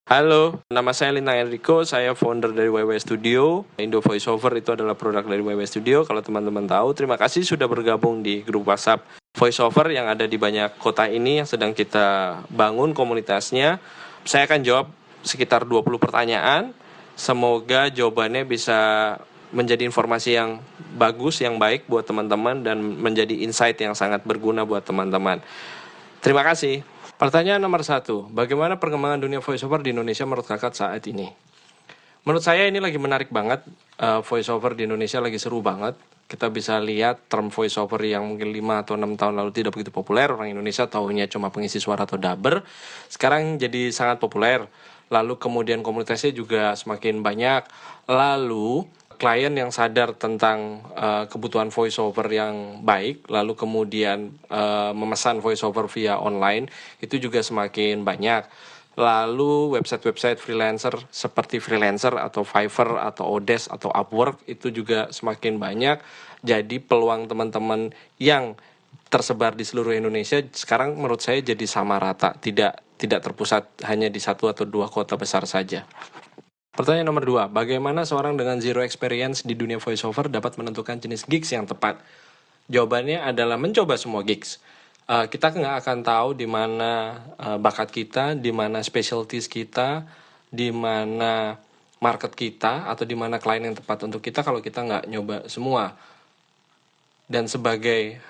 Halo, nama saya Lintang Enrico, saya founder dari WW Studio. Indo VoiceOver itu adalah produk dari WW Studio. Kalau teman-teman tahu, terima kasih sudah bergabung di grup WhatsApp VoiceOver yang ada di banyak kota ini yang sedang kita bangun komunitasnya. Saya akan jawab sekitar 20 pertanyaan. Semoga jawabannya bisa menjadi informasi yang bagus, yang baik buat teman-teman dan menjadi insight yang sangat berguna buat teman-teman. Terima kasih. Pertanyaan nomor 1, bagaimana perkembangan dunia voiceover di Indonesia menurut kakak saat ini? Menurut saya ini lagi menarik banget, voiceover di Indonesia lagi seru banget. Kita bisa lihat term voiceover yang mungkin 5 atau 6 tahun lalu tidak begitu populer, orang Indonesia tahunya cuma pengisi suara atau dubber. Sekarang jadi sangat populer, lalu kemudian komunitasnya juga semakin banyak. Lalu klien yang sadar tentang kebutuhan voiceover yang baik, lalu kemudian memesan voiceover via online, itu juga semakin banyak. Lalu website-website freelancer seperti Freelancer atau Fiverr atau Odesk atau Upwork itu juga semakin banyak. Jadi peluang teman-teman yang tersebar di seluruh Indonesia sekarang menurut saya jadi sama rata, tidak terpusat hanya di 1 atau 2 kota besar saja. Pertanyaan nomor 2, bagaimana seorang dengan zero experience di dunia voiceover dapat menentukan jenis gigs yang tepat? Jawabannya adalah mencoba semua gigs. Kita nggak akan tahu di mana bakat kita, di mana specialties kita, di mana market kita, atau di mana klien yang tepat untuk kita kalau kita nggak nyoba semua. Dan sebagai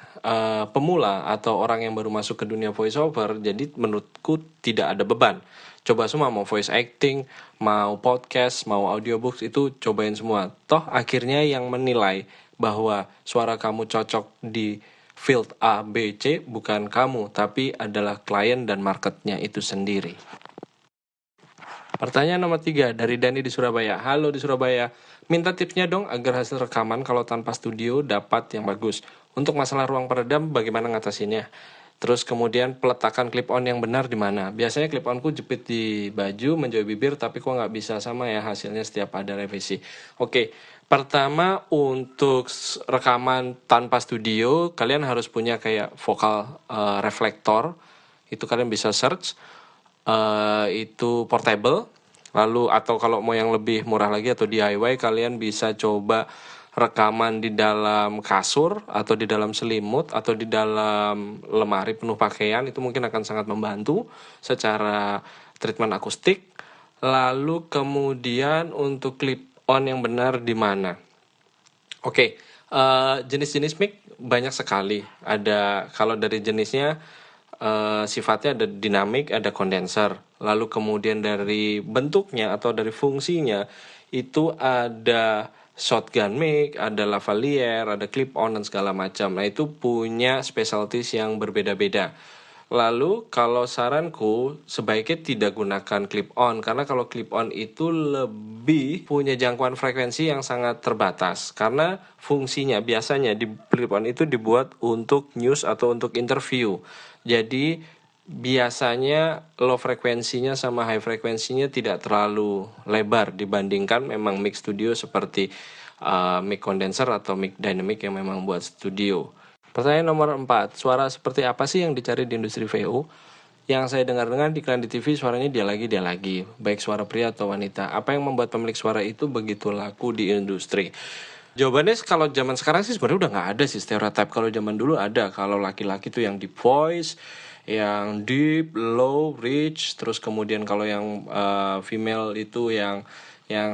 pemula atau orang yang baru masuk ke dunia voiceover, jadi menurutku tidak ada beban. Coba semua, mau voice acting, mau podcast, mau audiobooks, itu cobain semua. Toh akhirnya yang menilai bahwa suara kamu cocok di field A, B, C bukan kamu, tapi adalah klien dan marketnya itu sendiri. Pertanyaan nomor 3 dari Dani di Surabaya. Halo di Surabaya, minta tipsnya dong agar hasil rekaman kalau tanpa studio dapat yang bagus. Untuk masalah ruang peredam, bagaimana ngatasinnya? Terus kemudian peletakan clip on yang benar di mana? Biasanya clip onku jepit di baju menjauhi bibir, tapi kok nggak bisa sama ya hasilnya setiap ada revisi. Oke, pertama untuk rekaman tanpa studio, kalian harus punya kayak vokal reflektor. Itu kalian bisa search. Itu portable. Lalu atau kalau mau yang lebih murah lagi atau DIY, kalian bisa coba rekaman di dalam kasur atau di dalam selimut atau di dalam lemari penuh pakaian. Itu mungkin akan sangat membantu secara treatment akustik. Lalu kemudian untuk clip on yang benar di mana? Oke, jenis-jenis mic banyak sekali. Ada, kalau dari jenisnya sifatnya ada dinamik, ada kondenser. Lalu kemudian dari bentuknya atau dari fungsinya itu ada shotgun mic, ada lavalier, ada clip on dan segala macam. Nah, itu punya specialties yang berbeda-beda. Lalu kalau saranku sebaiknya tidak gunakan clip on, karena kalau clip on itu lebih punya jangkauan frekuensi yang sangat terbatas, karena fungsinya biasanya di clip on itu dibuat untuk news atau untuk interview. Jadi biasanya low frekuensinya sama high frekuensinya tidak terlalu lebar dibandingkan memang mic studio seperti mic condenser atau mic dynamic yang memang buat studio. Pertanyaan nomor 4, suara seperti apa sih yang dicari di industri VO? Yang saya dengar-dengar di iklan di TV suaranya dia lagi, baik suara pria atau wanita. Apa yang membuat pemilik suara itu begitu laku di industri? Jawabannya kalau zaman sekarang sih sebenarnya udah nggak ada sih stereotype. Kalau zaman dulu ada, kalau laki-laki tuh yang deep voice, yang deep, low, rich, terus kemudian kalau yang female itu yang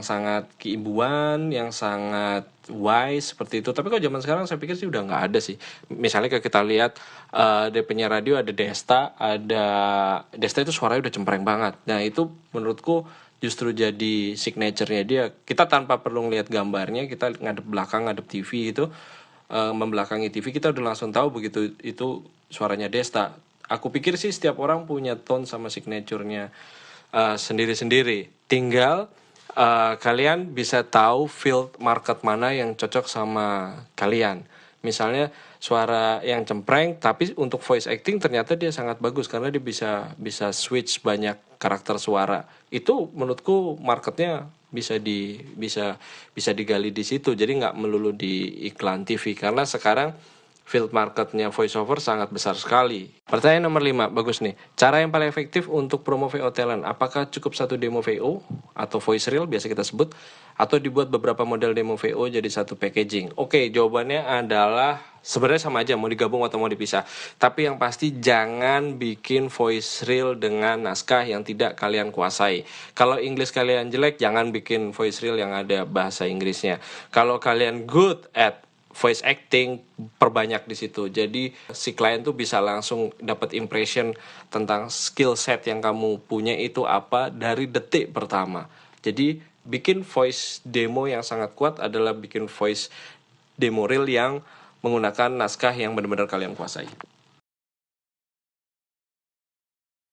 sangat keibuan, yang sangat wise seperti itu. Tapi kalau zaman sekarang saya pikir sih udah nggak ada sih. Misalnya kalau kita lihat dari penyiar radio ada Desta itu suaranya udah cempreng banget. Nah itu menurutku justru jadi signature-nya dia. Kita tanpa perlu ngeliat gambarnya, kita ngadep belakang, ngadep TV itu, membelakangi TV, kita udah langsung tahu begitu itu suaranya Desta. Aku pikir sih setiap orang punya tone sama signature-nya sendiri-sendiri. Tinggal kalian bisa tahu field market mana yang cocok sama kalian. Misalnya suara yang cempreng tapi untuk voice acting ternyata dia sangat bagus karena dia bisa switch banyak karakter suara. Itu menurutku marketnya bisa digali di situ. Jadi nggak melulu di iklan TV karena sekarang field marketnya voiceover sangat besar sekali. Pertanyaan nomor 5, bagus nih. Cara yang paling efektif untuk promo VO talent, apakah cukup satu demo VO atau voice reel biasa kita sebut, atau dibuat beberapa model demo VO jadi satu packaging? Oke, jawabannya adalah sebenarnya sama aja, mau digabung atau mau dipisah. Tapi yang pasti jangan bikin voice reel dengan naskah yang tidak kalian kuasai. Kalau Inggris kalian jelek, jangan bikin voice reel yang ada bahasa Inggrisnya. Kalau kalian good at voice acting, perbanyak di situ. Jadi si klien tuh bisa langsung dapat impression tentang skill set yang kamu punya itu apa dari detik pertama. Jadi bikin voice demo yang sangat kuat adalah bikin voice demo reel yang menggunakan naskah yang benar-benar kalian kuasai.